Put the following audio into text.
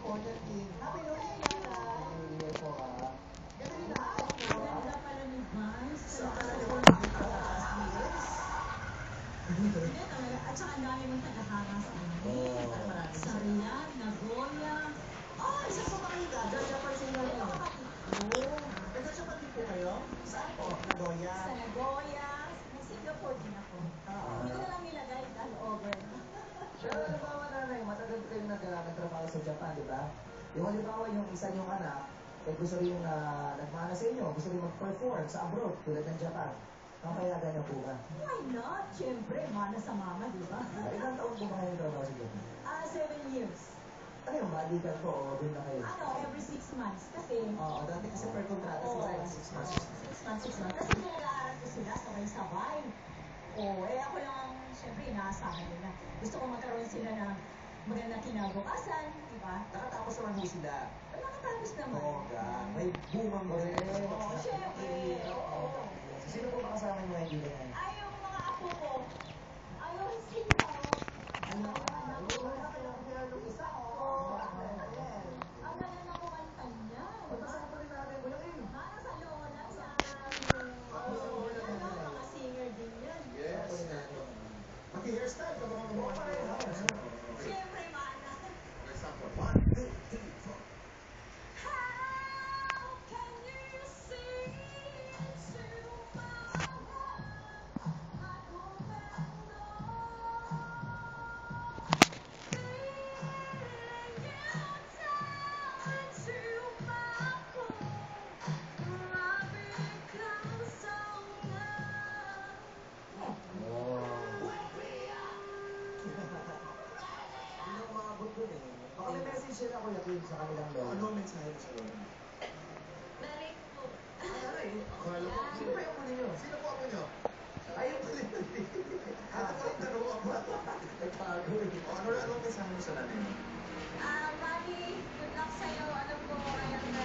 Corner King. Happy New Year, Yara! New Year po, Ganda rin na ako. Ganda pala ni Vance. Sa talagang dito sa last years. Hindi talaga. At saka ang dami mong tagahanga sa amin. Sa Riyadh, Nagoya. Oh, isa po ba kayo dati? Japan sila Ito niya. kapatid. Oo. Nagsa-Japan din po kayo? Saan po? Nagoya. Sa Nagoya. Sa Singapore din ako. Hindi ko na lang nilagay all over. Pero halimbawa nanay, matagal kayo nagtrabaho sa Japan, di ba? Yung halimbawa yung isa niyong anak, eh gusto rin yung nagmana sa inyo, gusto rin mag-perform sa abroad, tulad ng Japan. Ang kaya ganyan po ba? Why not? Siyempre, mana sa mama, di ba? Ilang taon po ba kayong trabaho sa Japan? 7 years. Ano yung balikan ko o doon na kayo? Ano, every 6 months. Kasi, Oo, dati kasi per kontrata Oo. sila 6 months. 6 months, 6 months. Kasi nag-aaral ko sila, sabay-sabay. Oo, ako lang ang, siyempre, inaasahan nila. Gusto ko magkaroon sila ng magandang kinabukasan, di ba? Nakatapos naman ho sila. Ay, nakatapos naman. Oo, may bungang magaling. Oo, syempre. Oo. Sino po ba kasama yung mga kaibigan niya? Ay, yung mga apo ko. Ayaw sila. Ano? isa, Oo. Ang ganda ng kumanta niya. Pagkasama pa rin natin, wala eh. Mana sa lola niya. Oo, Ano, mga singer din yan. Yes. Maki-hairstyle ka mga mga Siyempre, mana. For example, 1, 2, 3, 4. How can you see into my heart? I don't know. Feeling you down into my core. I become so numb. Hindi na umabot dun eh. Baka may message sila Kuya Kim sa kanilang lola. Ano ang mensahe mo sa lola? Very cool. Ay, ano eh? Akala ko, sino ba yung ako ninyo? Sino po ako nyo? Ayun pa rin. Ano po yung dalawa ba? Nagpago eh. Ano ang mensahe mo sa nanay mo? Mami, good luck sa'yo. Alam ko, ayan na